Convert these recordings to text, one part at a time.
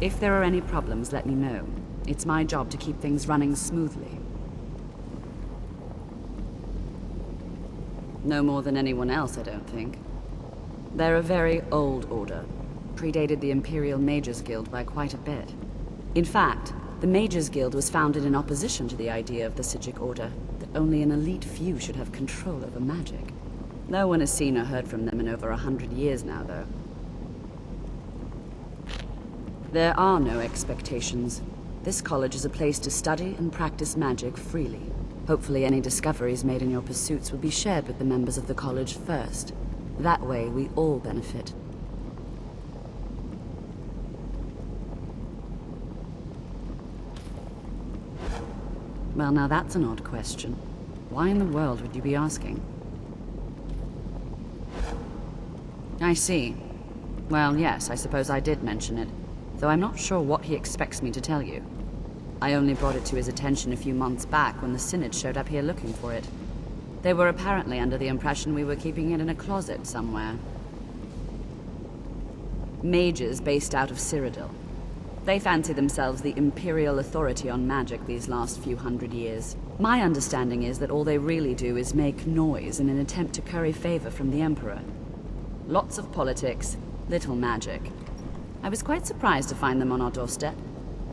If there are any problems, let me know. It's my job to keep things running smoothly. No more than anyone else, I don't think. They're a very old order. Predated the Imperial Mages Guild by quite a bit. In fact, the Mages Guild was founded in opposition to the idea of the Psijic Order, that only an elite few should have control over magic. No one has seen or heard from them in over 100 years now, though. There are no expectations. This college is a place to study and practice magic freely. Hopefully any discoveries made in your pursuits will be shared with the members of the college first. That way, we all benefit. Well, now that's an odd question. Why in the world would you be asking? I see. Well, yes, I suppose I did mention it, though I'm not sure what he expects me to tell you. I only brought it to his attention a few months back when the Synod showed up here looking for it. They were apparently under the impression we were keeping it in a closet somewhere. Mages based out of Cyrodiil. They fancy themselves the imperial authority on magic these last few hundred years. My understanding is that all they really do is make noise in an attempt to curry favor from the Emperor. Lots of politics, little magic. I was quite surprised to find them on our doorstep.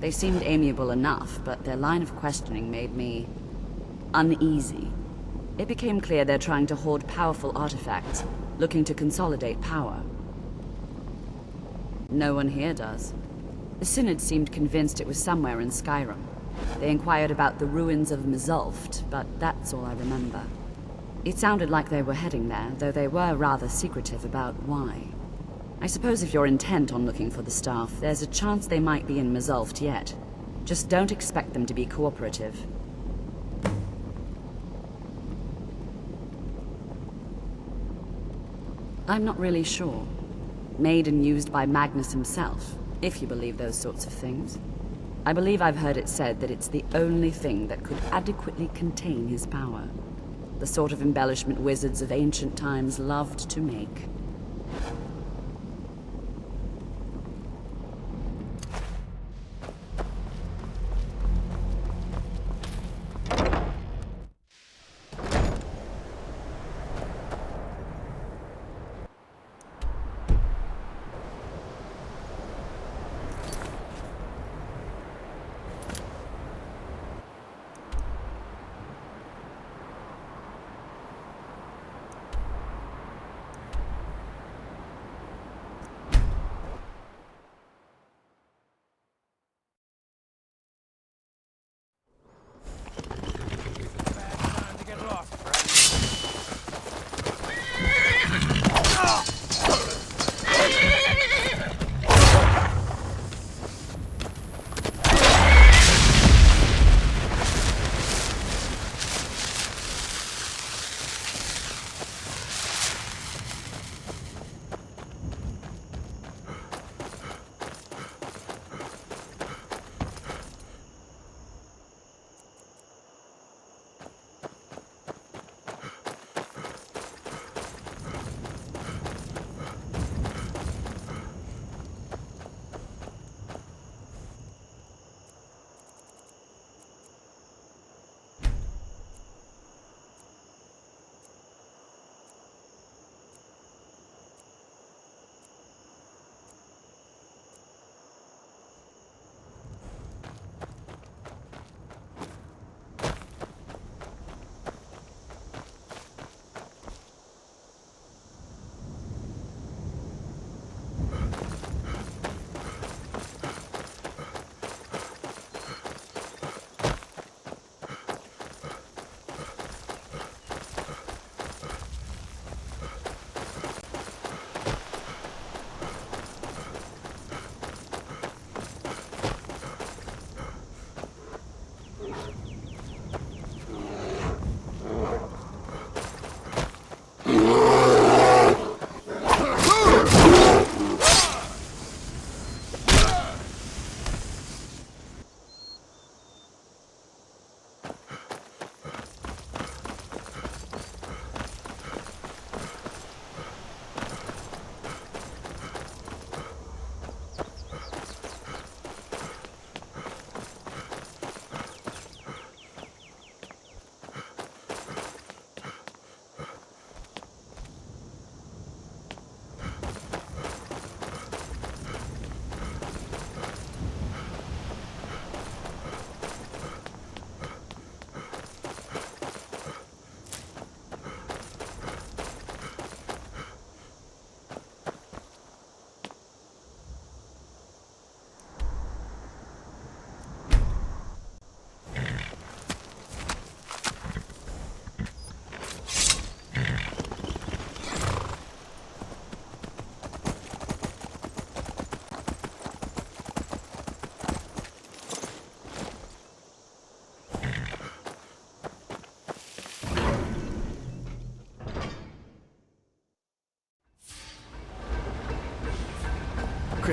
They seemed amiable enough, but their line of questioning made me uneasy. It became clear they're trying to hoard powerful artifacts, looking to consolidate power. No one here does. The Synod seemed convinced it was somewhere in Skyrim. They inquired about the ruins of Mzulft, but that's all I remember. It sounded like they were heading there, though they were rather secretive about why. I suppose if you're intent on looking for the staff, there's a chance they might be in Mzulft yet. Just don't expect them to be cooperative. I'm not really sure. Made and used by Magnus himself, if you believe those sorts of things. I believe I've heard it said that it's the only thing that could adequately contain his power. The sort of embellishment wizards of ancient times loved to make.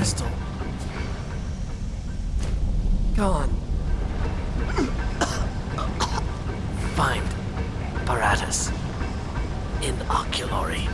crystal. Go on. Find apparatus. Inoculary.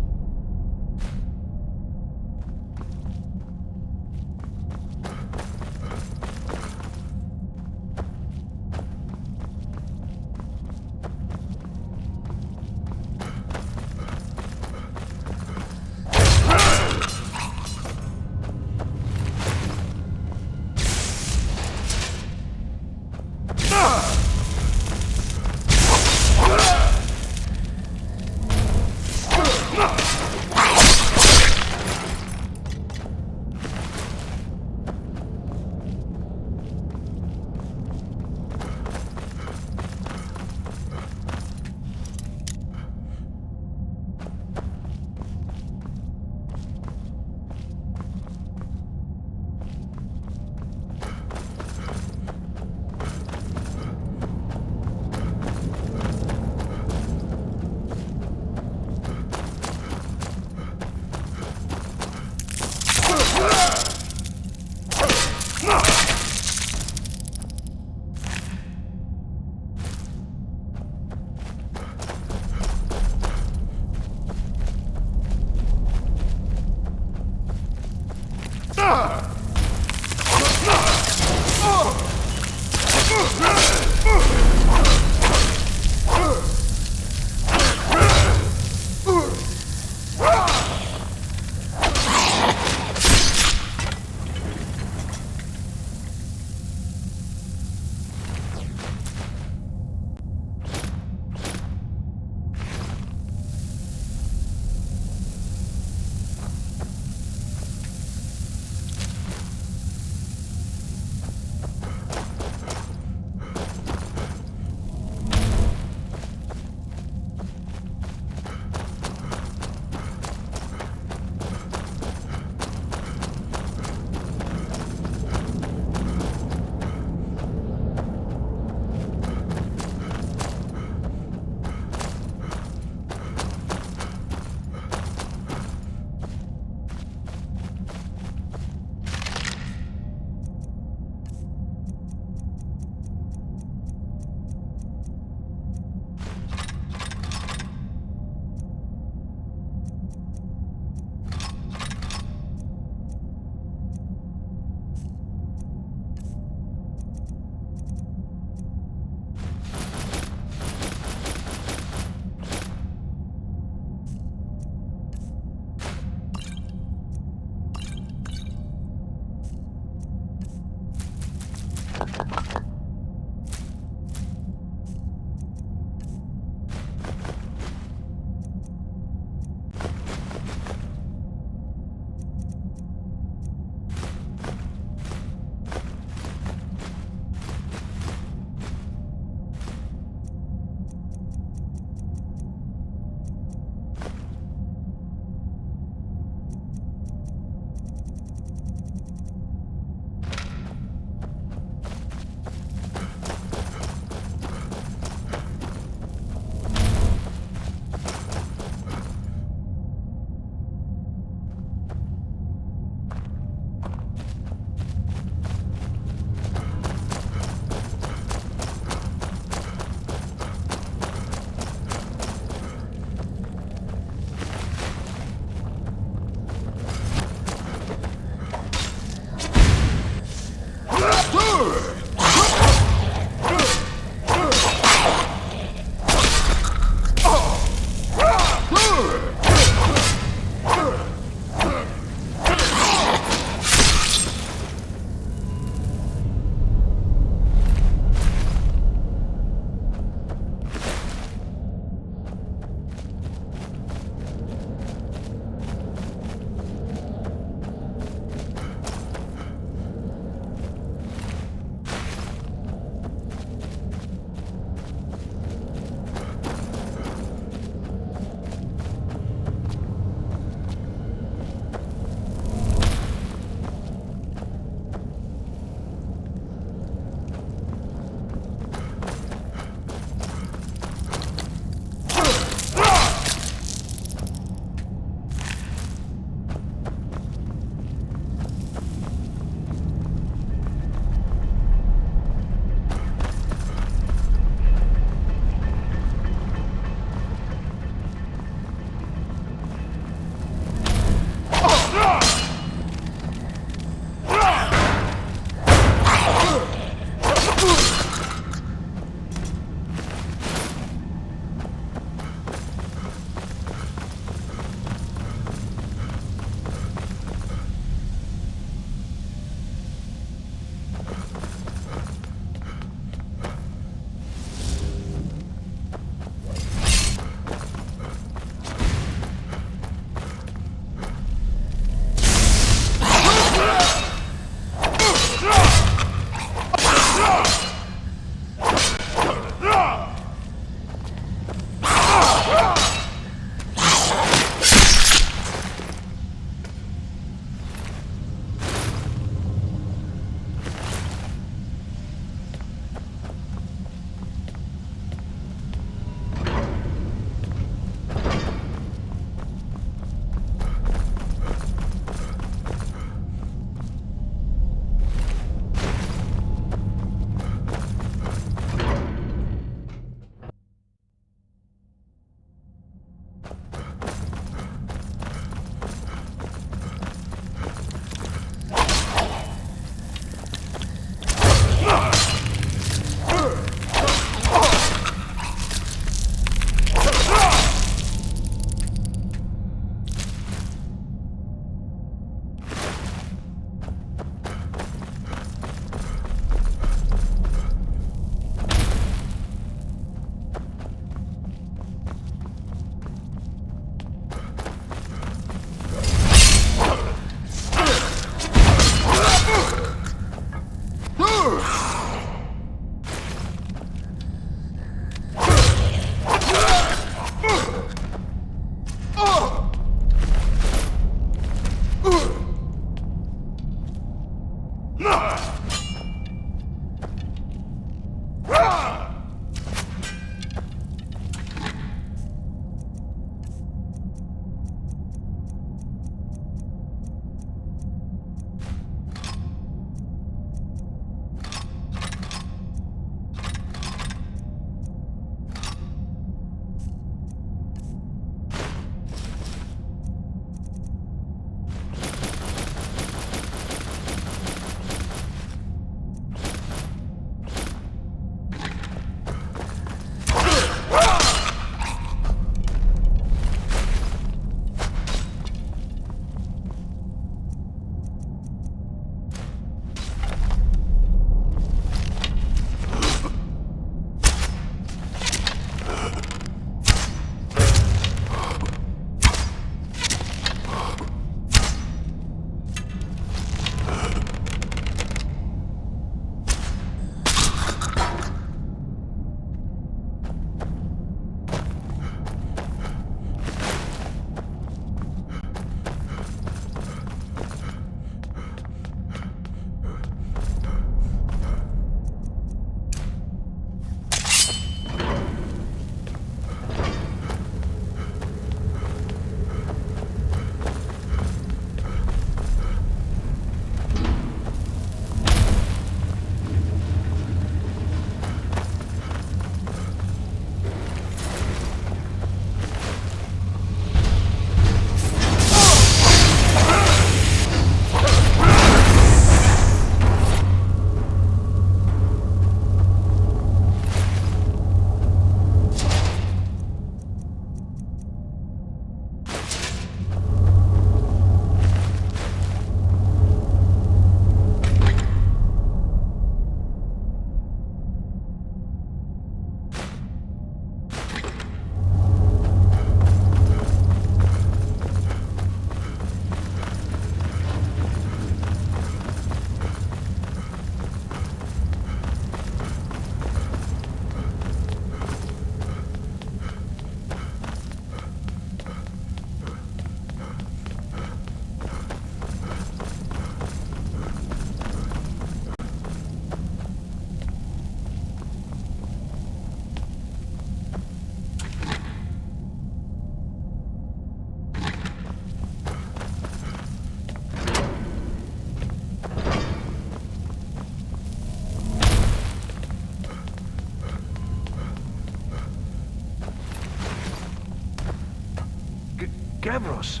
Gavros,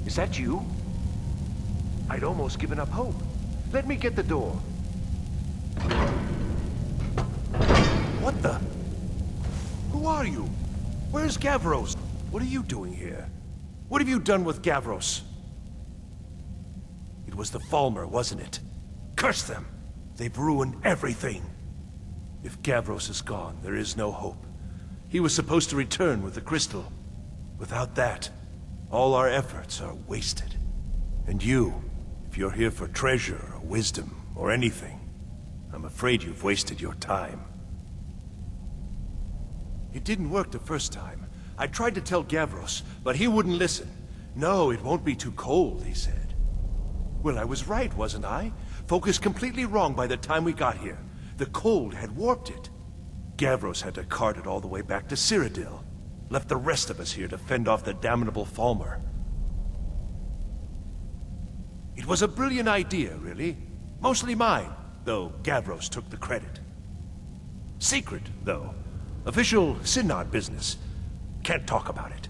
is that you? I'd almost given up hope. Let me get the door. What the? Who are you? Where's Gavros? What are you doing here? What have you done with Gavros? It was the Falmer, wasn't it? Curse them! They've ruined everything. If Gavros is gone, there is no hope. He was supposed to return with the crystal. Without that, all our efforts are wasted. And you, if you're here for treasure or wisdom or anything, I'm afraid you've wasted your time. It didn't work the first time. I tried to tell Gavros, but he wouldn't listen. No, it won't be too cold, he said. Well, I was right, wasn't I? Focused completely wrong by the time we got here. The cold had warped it. Gavros had to cart it all the way back to Cyrodiil. Left the rest of us here to fend off the damnable Falmer. It was a brilliant idea, really. Mostly mine, though Gavros took the credit. Secret, though. Official Synod business. Can't talk about it.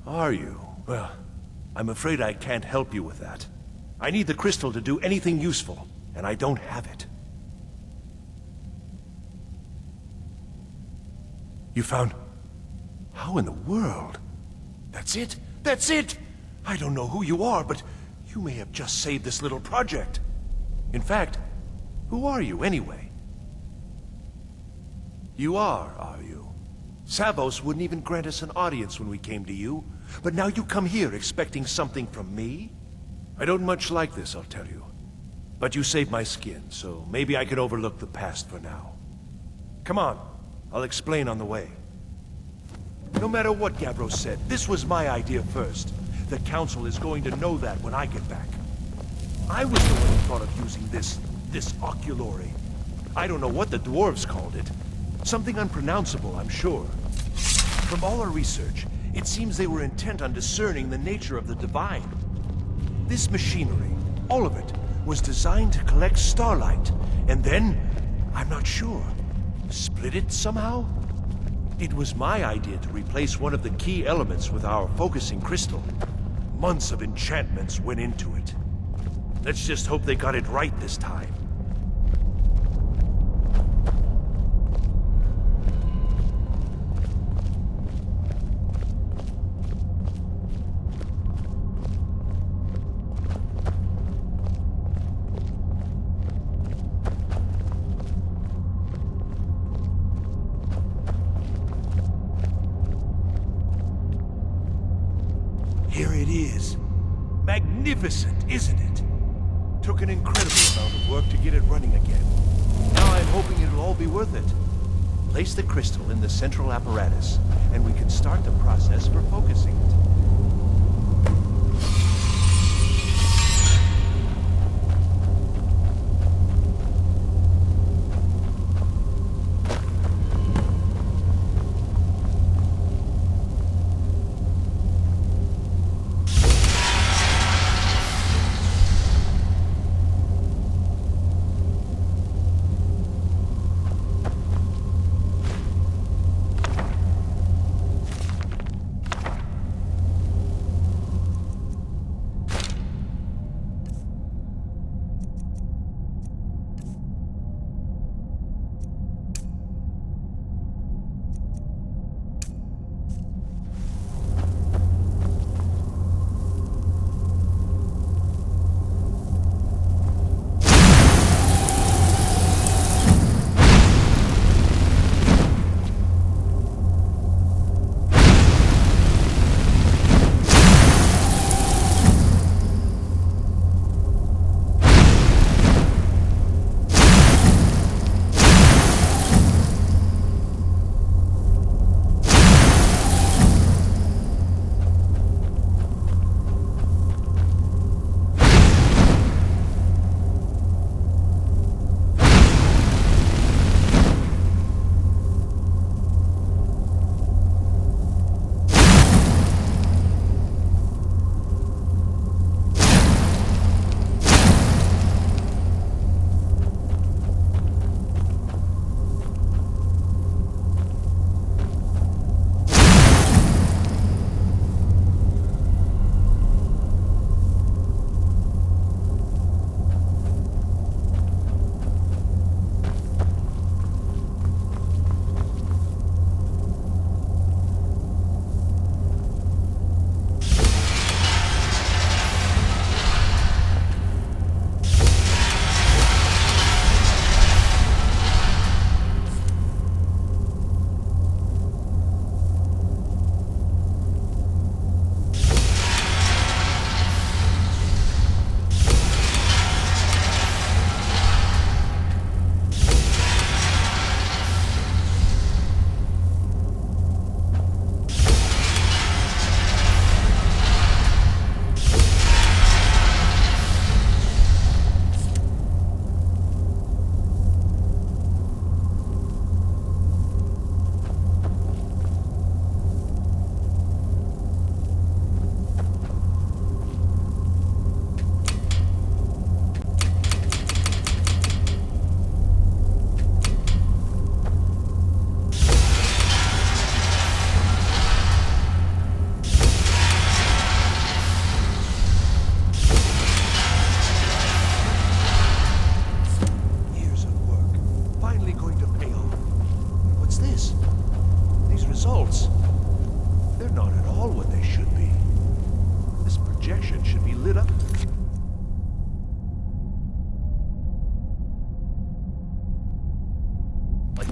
Are you? Well, I'm afraid I can't help you with that. I need the crystal to do anything useful, and I don't have it. You found... How in the world? That's it? That's it! I don't know who you are, but you may have just saved this little project. In fact, who are you anyway? You are you? Savos wouldn't even grant us an audience when we came to you, but now you come here expecting something from me? I don't much like this, I'll tell you. But you saved my skin, so maybe I can overlook the past for now. Come on, I'll explain on the way. No matter what Gavros said, this was my idea first. The Council is going to know that when I get back. I was the one who thought of using this oculory. I don't know what the dwarves called it. Something unpronounceable, I'm sure. From all our research, it seems they were intent on discerning the nature of the divine. This machinery, all of it, was designed to collect starlight, and then, I'm not sure, split it somehow? It was my idea to replace one of the key elements with our focusing crystal. Months of enchantments went into it. Let's just hope they got it right this time. Here it is. Magnificent, isn't it? Took an incredible amount of work to get it running again. Now I'm hoping it'll all be worth it. Place the crystal in the central apparatus, and we can start the process for focusing it.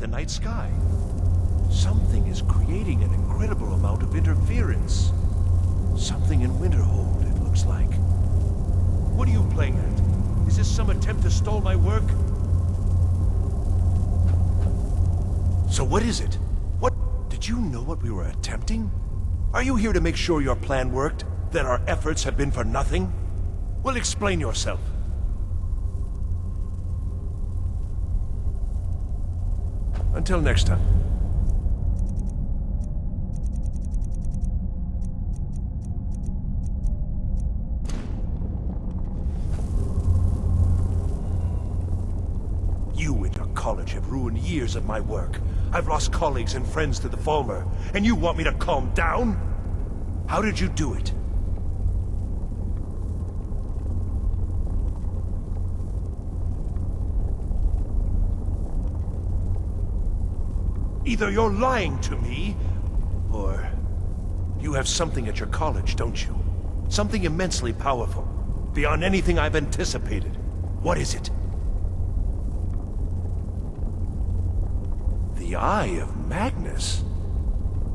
the night sky. Something is creating an incredible amount of interference. Something in Winterhold, it looks like. What are you playing at? Is this some attempt to stall my work? So what is it? What? Did you know what we were attempting? Are you here to make sure your plan worked? That our efforts have been for nothing? Well, explain yourself. Until next time. You and your college have ruined years of my work. I've lost colleagues and friends to the Falmer, and you want me to calm down? How did you do it? Either you're lying to me, or you have something at your college, don't you? Something immensely powerful, beyond anything I've anticipated. What is it? The Eye of Magnus?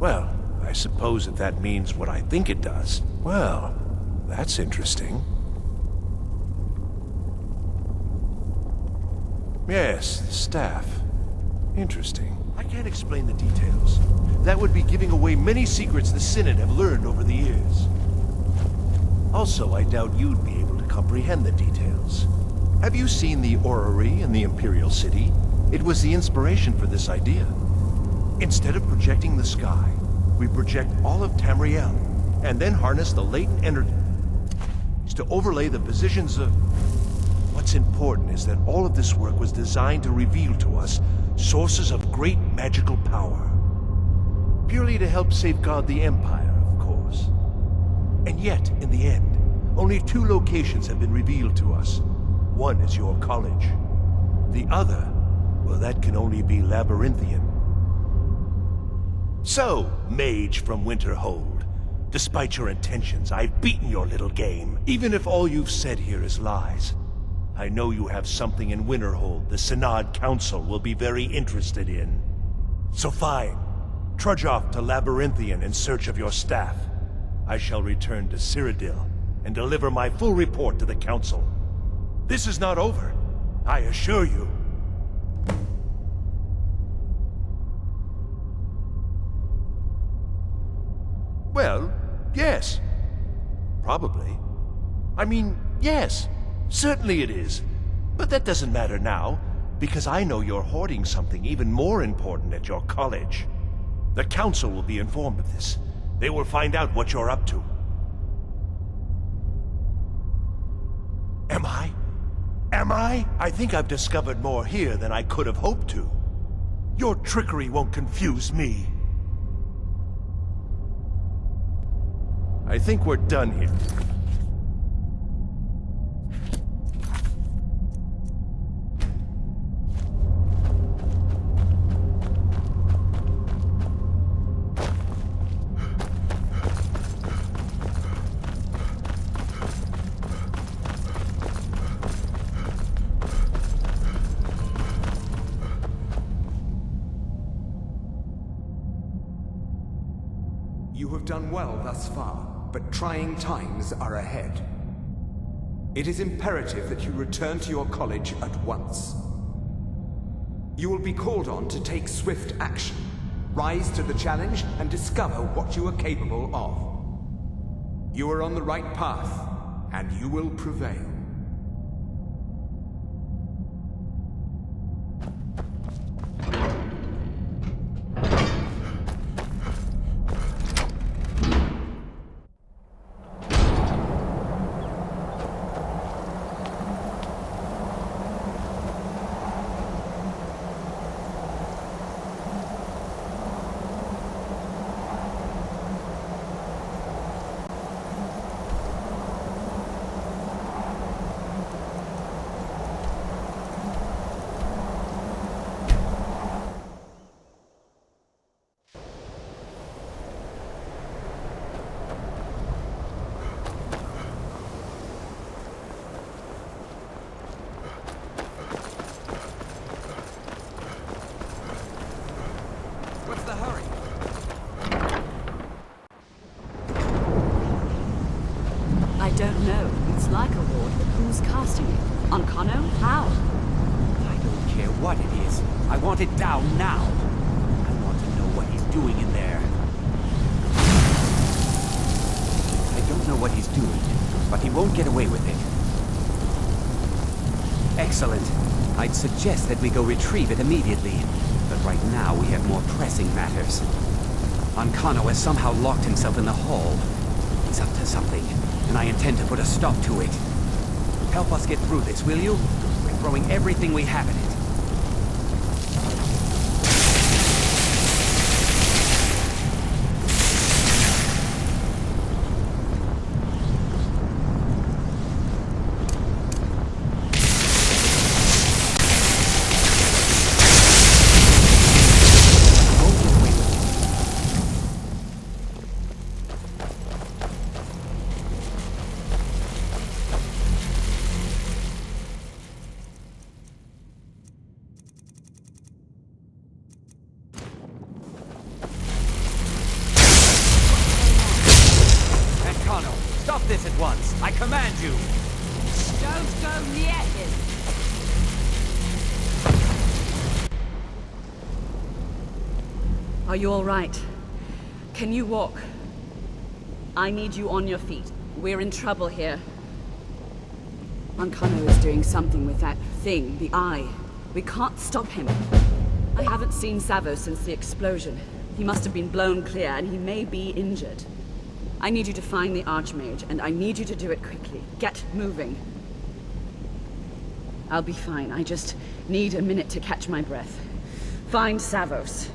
Well, I suppose if that means what I think it does. Well, that's interesting. Yes, the staff. Interesting. I can't explain the details. That would be giving away many secrets the Synod have learned over the years. Also, I doubt you'd be able to comprehend the details. Have you seen the orrery in the Imperial City? It was the inspiration for this idea. Instead of projecting the sky, we project all of Tamriel, and then harness the latent energy to overlay the positions of... What's important is that all of this work was designed to reveal to us sources of great magical power. Purely to help safeguard the Empire, of course. And yet, in the end, only 2 locations have been revealed to us. One is your college. The other, well, that can only be Labyrinthian. So, mage from Winterhold, despite your intentions, I've beaten your little game. Even if all you've said here is lies, I know you have something in Winterhold the Synod Council will be very interested in. So fine. Trudge off to Labyrinthian in search of your staff. I shall return to Cyrodiil and deliver my full report to the Council. This is not over, I assure you. Well, yes. Probably. I mean, yes. Certainly it is. But that doesn't matter now, because I know you're hoarding something even more important at your college. The Council will be informed of this. They will find out what you're up to. Am I? Am I? I think I've discovered more here than I could have hoped to. Your trickery won't confuse me. I think we're done here. You have done well thus far, but trying times are ahead. It is imperative that you return to your college at once. You will be called on to take swift action, rise to the challenge, and discover what you are capable of. You are on the right path, and you will prevail. What's the hurry? I don't know. It's like a ward, but who's casting it? On Kano? How? I don't care what it is. I want it down now. I want to know what he's doing in there. I don't know what but he won't get away with it. Excellent. I'd suggest that we go retrieve it immediately. But right now we have more pressing matters. Ancano has somehow locked himself in the hall. He's up to something, and I intend to put a stop to it. Help us get through this, will you? We're throwing everything we have at it. Stop this at once! I command you! Don't go near him! Are you all right? Can you walk? I need you on your feet. We're in trouble here. Ancano is doing something with that thing, the eye. We can't stop him. I haven't seen Savo since the explosion. He must have been blown clear, and he may be injured. I need you to find the Archmage, and I need you to do it quickly. Get moving. I'll be fine. I just need a minute to catch my breath. Find Savos.